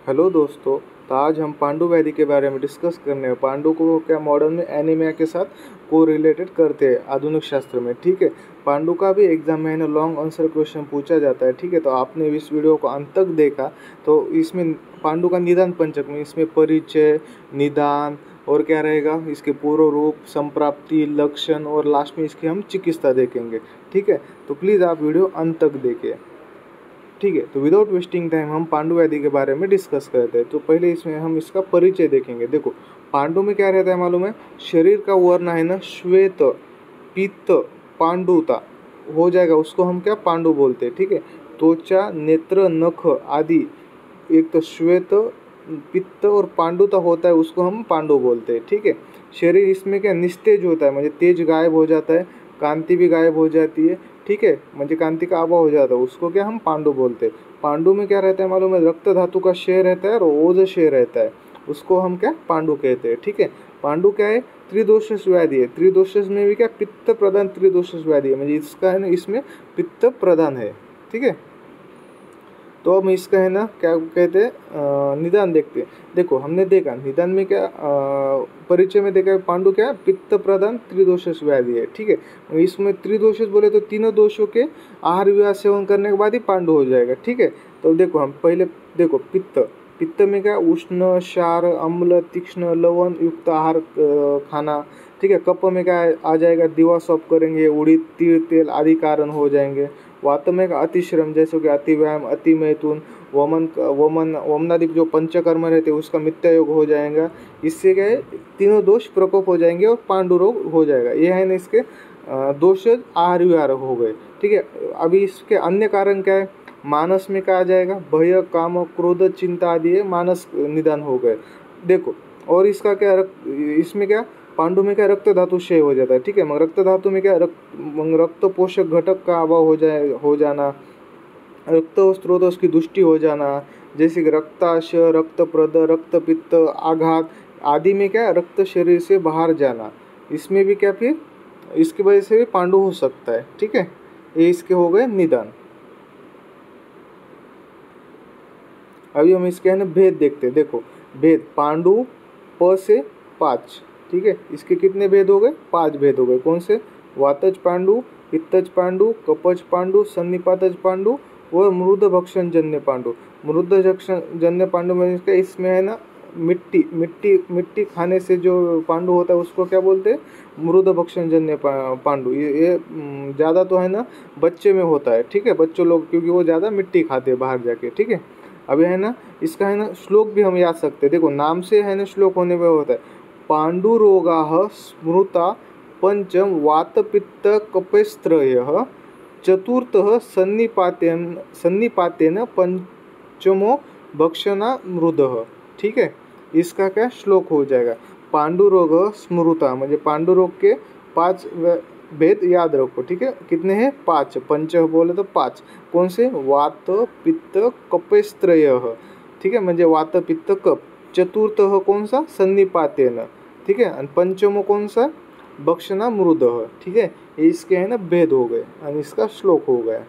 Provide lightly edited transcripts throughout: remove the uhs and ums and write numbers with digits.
Hello दोस्तों। तो आज हम पांडु वैदी के बारे में डिस्कस करने हैं। पांडु को क्या मॉडर्न में एनीमिया के साथ को रिलेटेड करते हैं आधुनिक शास्त्र में। ठीक है, पांडु का भी एग्जाम में है ना लॉन्ग आंसर क्वेश्चन पूछा जाता है। ठीक है, तो आपने इस वीडियो को अंत तक देखा तो इसमें पांडु का निदान पंचक में इसमें परिचय, निदान और क्या रहेगा, इसके पूर्व रूप, संप्राप्ति, लक्षण और लास्ट में इसकी हम चिकित्सा देखेंगे। ठीक है, तो प्लीज़ आप वीडियो अंत तक देखिए। ठीक है, तो विदाउट वेस्टिंग टाइम हम पांडु वैदी के बारे में डिस्कस करते हैं। तो पहले इसमें हम इसका परिचय देखेंगे। देखो, पांडु में क्या रहता है मालूम है, शरीर का वर्ण है ना श्वेत, पीत, पांडुता हो जाएगा, उसको हम क्या पांडु बोलते हैं। ठीक है, त्वचा, नेत्र, नख आदि एक तो श्वेत, पित्त और पांडुता होता है, उसको हम पांडु बोलते हैं। ठीक है, शरीर इसमें क्या निस्तेज होता है, मतलब तेज गायब हो जाता है, कांति भी गायब हो जाती है। ठीक है, म्हणजे कांति का अभाव हो जाता है, उसको क्या हम पांडु बोलते हैं। पांडु में क्या रहता है मालूम है, रक्त धातु का क्षय रहता है और ओज क्षय रहता है, उसको हम क्या पांडु कहते हैं। ठीक है, पांडु क्या है, त्रिदोषस व्याधि है। त्रिदोषस में भी क्या पित्त प्रधान त्रिदोषस व्याधि है, म्हणजे इसका है ना इसमें पित्त प्रधान है। ठीक है, तो हम इसका है ना क्या कहते हैं निदान देखते हैं। देखो, हमने देखा निदान में क्या परिचय में देखा है, पांडु क्या है, पित्त प्रधान त्रिदोषस व्याधि है। ठीक है, इसमें त्रिदोषस बोले तो तीनों दोषों के आहार विहार सेवन करने के बाद ही पांडु हो जाएगा। ठीक है, तो देखो हम पहले देखो पित्त। पित्त में क्या उष्ण, क्षार, अम्ल, तीक्ष्ण, लवण युक्त आहार खाना। ठीक है, कप में क्या आ जाएगा, दीवा सौंप करेंगे, उड़ीद, तिल, तेल आदि कारण हो जाएंगे। वात में का अतिश्रम, जैसे कि अति व्यायाम, अति मैथुन, वमन वमनादि जो पंचकर्म रहते हैं उसका मिथ्या योग हो जाएगा। इससे क्या है, तीनों दोष प्रकोप हो जाएंगे और पांडु रोग हो जाएगा। ये है ना इसके दोष आहार विहार हो गए। ठीक है, अभी इसके अन्य कारण क्या है, मानस में क्या आ जाएगा, भय, काम, क्रोध, चिंता आदि है, मानस निदान हो गए। देखो, और इसका क्या इसमें क्या पांडु में क्या रक्त धातु क्षय हो जाता है। ठीक है, मग रक्त धातु में क्या रक्त पोषक घटक का अभाव हो जाना, रक्त स्रोत की दुष्टि हो जाना, जैसे कि रक्ताशय, रक्तप्रद, रक्तपित्त, आघात आदि में क्या रक्त शरीर से बाहर जाना, इसमें भी क्या फिर इसकी वजह से भी पांडु हो सकता है। ठीक है, ये इसके हो गए निदान। अभी हम इसके है ना भेद देखते हैं। देखो, भेद पांडु प से 5। ठीक है, इसके कितने भेद हो गए, 5 भेद हो गए। कौन से, वातज पांडु, पित्तज पांडु, कपज पांडु, सन्निपातज पांडु और मृद भक्षण जन्य पांडु। मृद भक्षण जन्य पांडु में इसमें है ना मिट्टी मिट्टी मिट्टी खाने से जो पांडु होता है उसको क्या बोलते हैं, मृद भक्षण जन्य पांडु। ये ज़्यादा तो है ना बच्चे में होता है। ठीक है, बच्चों लोग, क्योंकि वो ज़्यादा मिट्टी खाते हैं बाहर जाके। ठीक है, अभी है ना इसका है ना श्लोक भी हम याद सकते हैं। देखो, नाम से है ना श्लोक होने में होता है, पांडुरोगाः स्मृता पंचम वातपित्त कपेस्त्रयः चतुर्थः सन्निपातेन पंचमो भक्षणा मृदः। ठीक है, इसका क्या श्लोक हो जाएगा, पांडुरोग स्मृता म्हणजे पांडुरोग के 5 भेद याद रखो। ठीक है, कितने हैं, 5। पंच बोले तो 5। कौन से, वात, पित्त, कपेस्त्रयः। ठीक है, म्हणजे वात, पित्त, कप। चतुर्थ कौन सा, सन्निपातेन। ठीक है, और पंचमो कौन सा, भक्षणा मृदः। ठीक है, ये इसके है ना भेद हो गए और इसका श्लोक हो गया।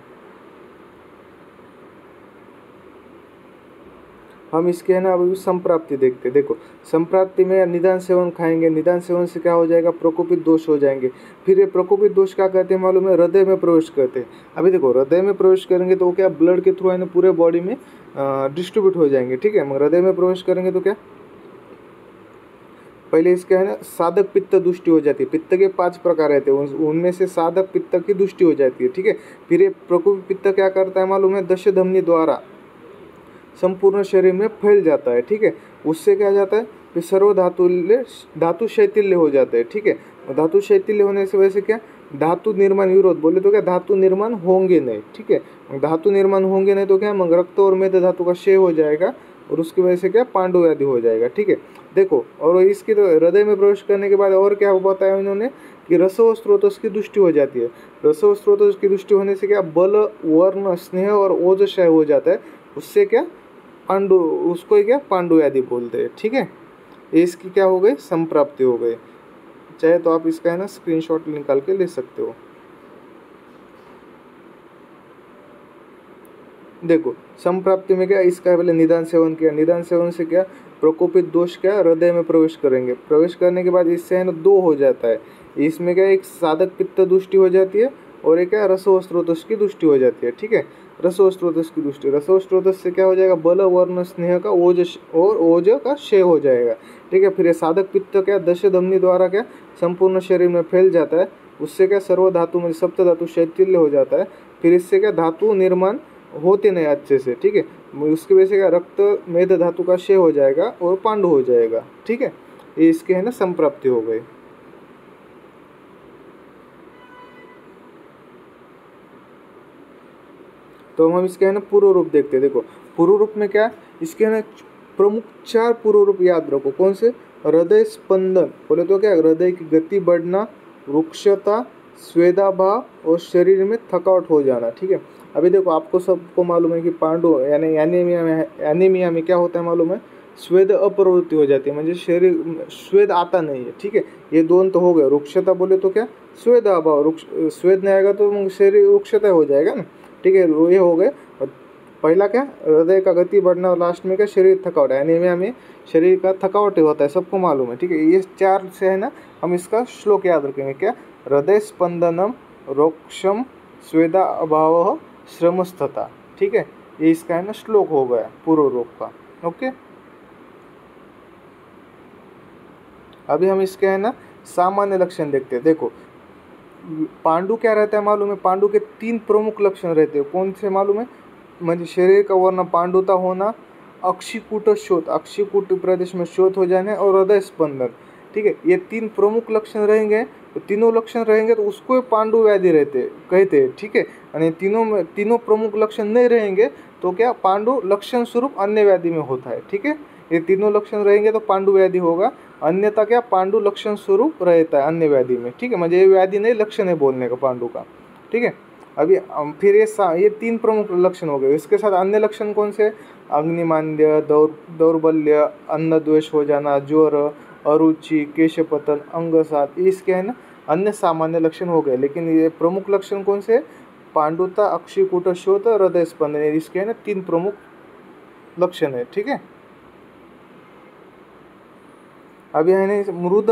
हम इसके है ना अभी संप्राप्ति देखते हैं। देखो, संप्राप्ति में निदान सेवन खाएंगे, निदान सेवन से क्या हो जाएगा, प्रकोपित दोष हो जाएंगे। फिर ये प्रकोपित दोष क्या कहते हैं मालूम है, हृदय में प्रवेश करते हैं। अभी देखो, हृदय में प्रवेश करेंगे तो वो क्या ब्लड के थ्रू है ना पूरे बॉडी में डिस्ट्रीब्यूट हो जाएंगे। ठीक है, मगर हृदय में प्रवेश करेंगे तो क्या, पहले इसके है ना साधक पित्त दुष्टि हो जाती है। पित्त के 5 प्रकार रहते हैं, उनमें से साधक पित्त की दुष्टि हो जाती है। ठीक है, फिर ये प्रकोपित पित्त क्या करता है मालूम है, दश धमनी द्वारा संपूर्ण शरीर में फैल जाता है। ठीक है, उससे क्या जाता है, फिर सर्व धातु शैथिल्य हो जाता है। ठीक है, धातु शैथिल्य होने से वैसे क्या धातु निर्माण विरोध बोले तो क्या धातु निर्माण होंगे नहीं। ठीक है, धातु निर्माण होंगे नहीं तो क्या, मग रक्त और मेद धातु का क्षय हो जाएगा और उसकी वजह से क्या पांडु व्याधि हो जाएगा। ठीक है, देखो, और इसकी तो हृदय में प्रवेश करने के बाद और क्या बताया उन्होंने कि रसो स्रोतस की दृष्टि हो जाती है। रसो स्रोतस की दृष्टि होने से क्या बल, वर्ण, स्नेह और ओज क्षय हो जाता है। उससे क्या पांडु, उसको ही क्या पांडु व्याधि बोलते हैं। ठीक है, ये इसकी क्या हो गई, संप्राप्ति हो गई। चाहे तो आप इसका है ना स्क्रीनशॉट निकाल के ले सकते हो। देखो संप्राप्ति में क्या, इसका पहले निदान सेवन किया, निदान सेवन से क्या प्रकोपित दोष क्या हृदय में प्रवेश करेंगे, प्रवेश करने के बाद इससे है ना दो हो जाता है। इसमें क्या एक साधक पित्त दुष्टि हो जाती है और एक क्या रसो स्रोतस की दुष्टि हो जाती है। ठीक है, रसो स्रोतस की दुष्टि, रसो स्रोतस से क्या हो जाएगा बल वर्ण स्नेह का ओज और ओज का क्षय हो जाएगा। ठीक है, फिर ये साधक पित्त क्या दश धमनी द्वारा क्या संपूर्ण शरीर में फैल जाता है, उससे क्या सर्व धातु में सप्त धातु शैथिल्य हो जाता है। फिर इससे क्या धातु निर्माण होते नहीं अच्छे से। ठीक है, उसकी वजह से क्या रक्त मेद धातु का क्षय हो जाएगा और पांडु हो जाएगा। ठीक है, ये इसके है ना संप्राप्ति हो गई। तो हम इसके है ना पूर्व रूप देखते हैं। देखो पूर्व रूप में क्या इसके है ना प्रमुख चार पूर्व रूप याद रखो। कौन से? हृदय स्पंदन, बोले तो क्या हृदय की गति बढ़ना, रुक्षता, स्वेदाभाव और शरीर में थकावट हो जाना। ठीक है, अभी देखो आपको सबको मालूम है कि पांडु यानी एनीमिया में क्या होता है मालूम है, स्वेद अप्रवृत्ति हो जाती है, म्हणजे शरीर स्वेद आता नहीं है। ठीक है, ये दोनों तो हो गए। रुक्षता बोले तो क्या स्वेद अभाव, स्वेद नहीं आएगा तो शरीर रुक्षता हो जाएगा ना। ठीक है, ये हो गए। और पहला क्या हृदय का गति बढ़ना और लास्ट में क्या शरीर थकावट, एनीमिया में शरीर का थकावट होता है, सबको मालूम है। ठीक है, ये चार से है ना हम इसका श्लोक याद रखेंगे। क्या हृदय स्पंदनम रोक्षम स्वेदा अभाव श्रमस्थता। ठीक है, ये इसका है ना श्लोक हो गया पूर्व रूप का। ओके, अभी हम इसके है ना सामान्य लक्षण देखते हैं। देखो पांडु क्या रहता है मालूम है, पांडु के तीन प्रमुख लक्षण रहते हैं। कौन से मालूम है, म्हणजे शरीर का वर्ण पांडुता होना, अक्षिकूट शोथ, अक्षिकूट प्रदेश में शोथ हो जाने और हृदय स्पंदन। ठीक है, ये तीन प्रमुख लक्षण रहेंगे, तो तीनों लक्षण रहेंगे तो उसको पांडु व्याधि रहते कहते हैं। ठीक है, और तीनों प्रमुख लक्षण नहीं रहेंगे तो क्या पांडु लक्षण स्वरूप अन्य व्याधि में होता है। ठीक है, ये तीनों लक्षण रहेंगे तो पांडु व्याधि होगा, अन्यथा क्या पांडु लक्षण स्वरूप रहता है अन्य व्याधि में। ठीक है, म्हणजे ये व्याधि नहीं लक्षण है बोलने का पांडु का। ठीक है, अभी फिर ये तीन प्रमुख लक्षण हो गए। इसके साथ अन्य लक्षण कौन से? अग्निमांद्य, दौर्बल्य, अन्न द्वेष हो जाना, ज्वर, अरुचि, केशपतन, अंगसात, इसके है ना अन्य सामान्य लक्षण हो गए। लेकिन ये प्रमुख लक्षण कौन से? पांडुता, अक्षिकूट शोथ, हृदय स्पंदन, इसके है ना तीन प्रमुख लक्षण है। ठीक है, अभी है ना मृद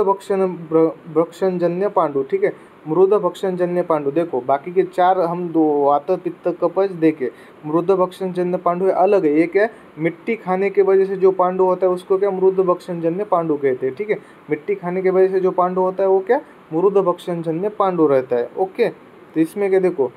भक्षणजन्य पांडु। ठीक है, मृद भक्षणजन्य पांडु। देखो बाकी के चार हम दो वात पित्त कपच देखे, मृद भक्षणजन्य पांडु है अलग है। ये क्या है, मिट्टी खाने के वजह से जो पांडु होता है उसको क्या मृद भक्षणजन्य पांडु कहते हैं। ठीक है, मिट्टी खाने की वजह से जो पांडु होता है वो क्या मृद भक्षणजन्य पांडु रहता है। ओके, तो इसमें क्या देखो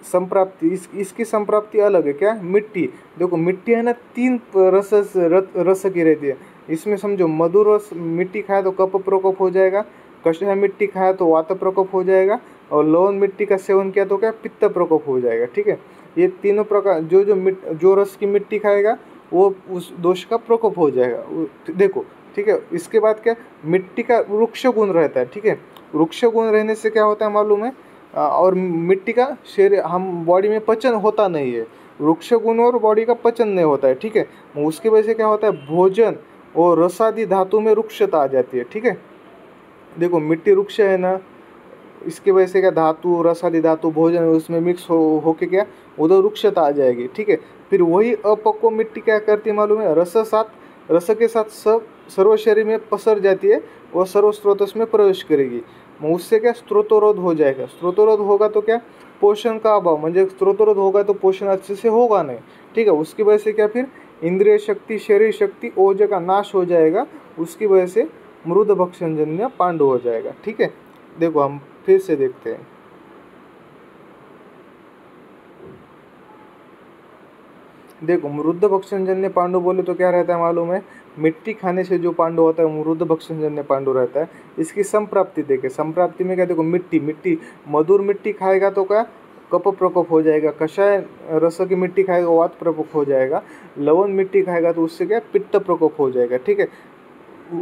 संप्राप्ति, इसकी संप्राप्ति अलग है। क्या मिट्टी, देखो मिट्टी है ना तीन रस की रहती है। इसमें समझो मधुर रस मिट्टी खाए तो कफ प्रकोप हो जाएगा, कषाय मिट्टी खाया तो वात प्रकोप हो जाएगा, और लवण मिट्टी का सेवन किया तो क्या पित्त प्रकोप हो जाएगा। ठीक है, ये तीनों प्रकार जो रस की मिट्टी खाएगा वो उस दोष का प्रकोप हो जाएगा। देखो ठीक है, इसके बाद क्या मिट्टी का वृक्ष गुण रहता है। ठीक है, वृक्ष गुण रहने से क्या होता है मालूम है, और मिट्टी का शरीर हम बॉडी में पचन होता नहीं है, वृक्ष गुण और बॉडी का पचन नहीं होता है। ठीक है, उसकी वजह से क्या होता है भोजन और रसादी धातु में रुक्षता आ जाती है। ठीक है, देखो मिट्टी रुक्ष है ना, इसकी वजह से क्या धातु रसादी धातु भोजन उसमें मिक्स होके क्या उधर रुक्षता आ जाएगी। ठीक है, फिर वही अपक्व मिट्टी क्या करती है मालूम है, रस के साथ सर्व शरीर में पसर जाती है और सर्व स्रोतस में प्रवेश करेगी। उससे क्या स्त्रोतरोध हो जाएगा, स्त्रोतरोध होगा तो क्या पोषण का अभाव, म्हणजे स्त्रोतरोध होगा तो पोषण अच्छे से होगा नहीं। ठीक है, उसकी वजह से क्या फिर इंद्रिय शक्ति शरीर शक्ति ओज का नाश हो जाएगा, उसकी वजह से मृद भक्षणजन्य पांडु हो जाएगा। ठीक है, देखो हम फिर से देखते हैं। देखो मृद भक्षणजन्य पांडु बोले तो क्या रहता है मालूम है, मिट्टी खाने से जो पांडु होता है मृद भक्षणजन्य पांडु रहता है। इसकी संप्राप्ति देखे, संप्राप्ति में क्या देखो मिट्टी मधुर मिट्टी खाएगा तो क्या कफ प्रकोप हो जाएगा, कषाय रस की मिट्टी खाएगा वात प्रकोप हो जाएगा, लवण मिट्टी खाएगा तो उससे क्या पित्त प्रकोप हो जाएगा। ठीक है,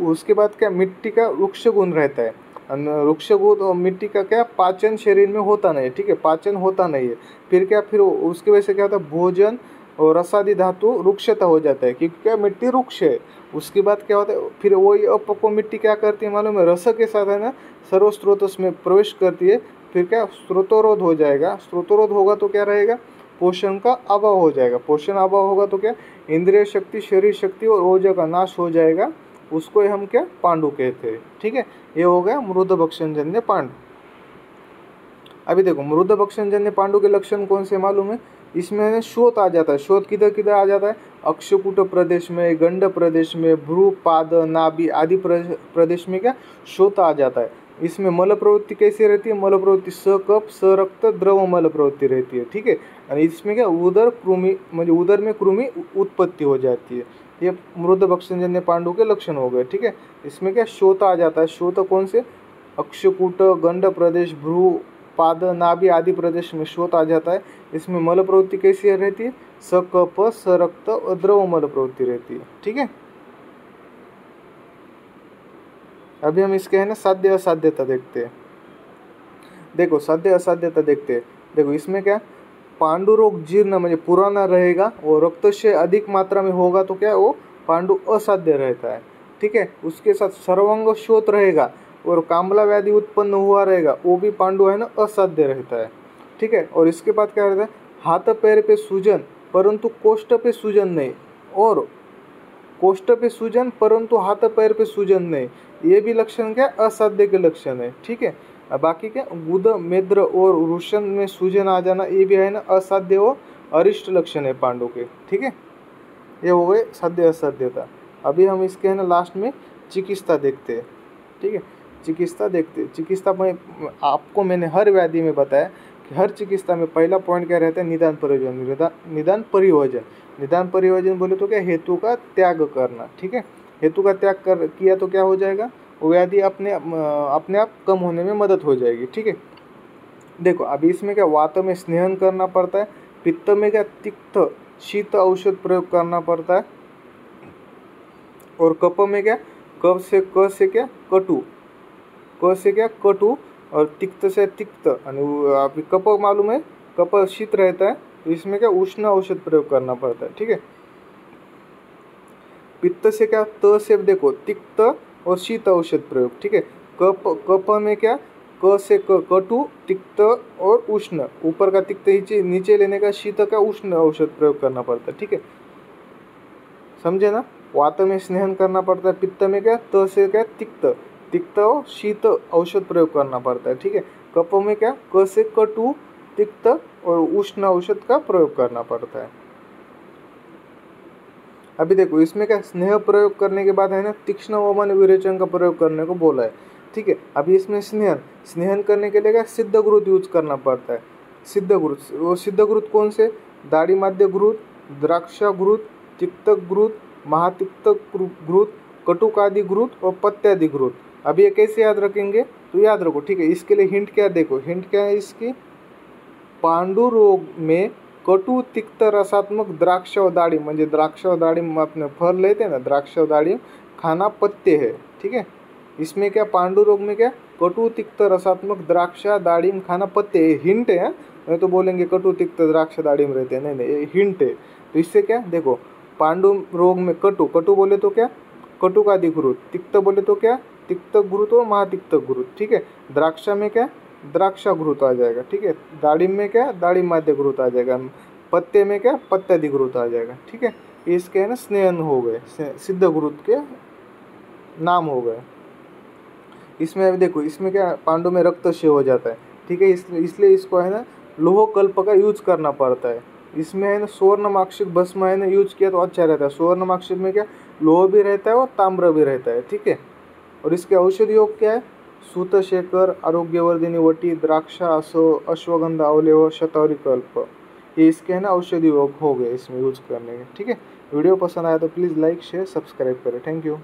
उसके बाद क्या मिट्टी का वृक्ष गुण रहता है, वृक्ष गुण और मिट्टी का क्या पाचन शरीर में होता नहीं है। ठीक है, पाचन होता नहीं है, फिर उसकी वजह से क्या होता है भोजन और रसादी धातु रुक्षता हो जाता है, क्योंकि क्या मिट्टी रुक्ष है। उसके बाद क्या होता है फिर वही अपक्व मिट्टी क्या करती है मालूम है, रस के साथ है ना सर्व स्रोतस में प्रवेश करती है, फिर क्या स्त्रोतरोध हो जाएगा। स्त्रोतरोध होगा तो क्या रहेगा पोषण का अभाव हो जाएगा। पोषण अभाव होगा तो क्या, इंद्रिय शक्ति, शरीर शक्ति और ऊर्जा का नाश हो जाएगा, उसको ही हम क्या, पांडु कहते हैं। ठीक है, ये हो गया मृद भक्षणजन्य पांडु। अभी देखो मृद भक्षणजन्य पांडु के लक्षण कौन से मालूम है, इसमें शोथ आ जाता है। शोथ किधर किधर आ जाता है, अक्षकूट प्रदेश में, गंड प्रदेश में, भ्रू, पाद, नाभि आदि प्रदेश में क्या, शोथ आ जाता है। इसमें मल प्रवृत्ति कैसी रहती है, मल प्रवृत्ति सकप, सरक्त, द्रव मल प्रवृत्ति रहती है। ठीक है, और इसमें क्या, उदर कृमि म्हणजे उदर में कृमि उत्पत्ति हो जाती है। ये मृद भक्षणजन्य पांडु के लक्षण हो गए। ठीक है, इसमें क्या, शोथ आ जाता है। शोथ कौन से, अक्षकूट, गंड प्रदेश, भ्रू, पाद, नाभि आदि प्रदेश में शोथ आ जाता है। इसमें मल प्रवृत्ति कैसी रहती है, सकप, सरक्त और द्रव मल प्रवृत्ति रहती है। ठीक है, अभी हम इसके है ना साध्य असाध्यता देखते हैं। देखो साध्य असाध्यता देखते हैं। देखो इसमें क्या, पांडु रोग जीर्ण म्हणजे पुराना रहेगा और रक्तक्षय अधिक मात्रा में होगा तो क्या, वो पांडु असाध्य रहता है। ठीक है, उसके साथ सर्वांग शोथ रहेगा और कामला व्याधि उत्पन्न हुआ रहेगा, वो भी पांडु है ना असाध्य रहता है। ठीक है, और इसके बाद क्या रहता है, हाथ पैर पे सूजन परंतु कोष्ठ पे सूजन नहीं, और कोष्ठ पे सूजन परंतु हाथ पैर पे सूजन नहीं, ये भी लक्षण क्या, असाध्य के लक्षण है। ठीक है, बाकी क्या, गुद, मेद्र और वृषण में सूजन आ जाना, ये भी है ना असाध्य व अरिष्ट लक्षण है पांडु के। ठीक है, ये हो गए साध्य असाध्यता। अभी हम इसके है ना लास्ट में चिकित्सा देखते हैं। ठीक है, चिकित्सा देखते हैं। चिकित्सा में आपको मैंने हर व्याधि में बताया कि हर चिकित्सा में पहला पॉइंट क्या रहता है, निदान परिवर्जन। निदान परिवर्जन, निदान परिवर्जन बोले तो क्या, हेतु का त्याग करना। ठीक है, हेतु का त्याग किया तो क्या हो जाएगा, वो व्याधि अपने आप कम होने में मदद हो जाएगी। ठीक है, देखो अभी इसमें क्या, वात में स्नेहन करना पड़ता है, पित्त में क्या, तिक्त शीत औषध प्रयोग करना पड़ता है, और कफ में क्या, क से क्या, कटु, क से क्या, कटु, और तिक्त से तिक्त। अभी कफ मालूम है, कफ शीत रहता है, तो इसमें क्या, उष्ण औषध प्रयोग करना पड़ता है। ठीक है, पित्त से क्या, त से देखो तिक्त और शीत औषध प्रयोग। ठीक है, कफ में क्या, क से कटु, तिक्त और उष्ण, ऊपर का तिक्त नीचे लेने का, शीत का उष्ण औषध प्रयोग करना पड़ता है। ठीक है, समझे ना। वात में स्नेहन करना पड़ता है, पित्त में क्या, त से क्या, तिक्त और शीत औषध प्रयोग करना पड़ता है। ठीक है, कफ में क्या, क से कटु, तिक्त और उष्ण औषध का प्रयोग करना पड़ता है। अभी देखो इसमें क्या, स्नेह प्रयोग करने के बाद है ना तीक्ष्ण वमन विरेचन का प्रयोग करने को बोला है। ठीक है, अभी इसमें स्नेहन करने के लिए क्या, सिद्ध घृत यूज करना पड़ता है। सिद्ध घृत, वो सिद्ध घृत कौन से, दाढ़ी माध्य घृत, द्राक्षा घृत, तिक्त घृत, महातिक्त घृत, कटुकादि घृत और पत्यादि घृत। अभी ये कैसे याद रखेंगे, तो याद रखो। ठीक है, इसके लिए हिंट क्या, देखो हिंट क्या है इसकी, पांडु रोग में कटु तिक्त रसात्मक द्राक्ष और दाड़िम, म्हणजे द्राक्ष और दाड़िम अपने फल लेते हैं ना, द्राक्ष और दाड़िम खाना पत्ते है। ठीक है, इसमें क्या, पांडु रोग में क्या, कटु तिक्त रसात्मक द्राक्ष दाड़िम खाना पत्ते, हिंट है। नहीं तो बोलेंगे कटु तिक्त द्राक्ष दाड़िम रहते हैं, नहीं नहीं, ये हिंट है। तो इससे क्या, देखो पांडु रोग में कटु, कटु बोले तो क्या, कटुकादि घृत, तिक्त बोले तो क्या, तिक्त घृत और महातिक्त घृत। ठीक है, द्राक्षा में क्या, द्राक्षा घृत आ जाएगा। ठीक है, दाड़िम में क्या, दाड़िम माध्य घृत आ जाएगा, पत्ते में क्या, पत्यादि घृत आ जाएगा। ठीक है, इसके है ना स्नेहन हो गए, सिद्ध घृत के नाम हो गए। इसमें अभी देखो, इसमें क्या, पांडु में रक्तक्षय हो जाता है। ठीक है, इसलिए इसको है ना लोह कल्प का यूज करना पड़ता है। इसमें है ना स्वर्णमाक्षिक भस्म है ना यूज किया तो अच्छा रहता है। स्वर्णमाक्षिक में क्या, लोह भी रहता है और ताम्र भी रहता है। ठीक है, और इसके औषधि योग क्या है, सूतशेखर, आरोग्यवर्धिनी वटी, द्राक्षा, अश्वगंधा, अवलेव, शतावरी कल्प, ये इसके है ना औषधि योग हो गए इसमें यूज करने के। ठीक है, वीडियो पसंद आया तो प्लीज़ लाइक शेयर सब्सक्राइब करें। Thank you.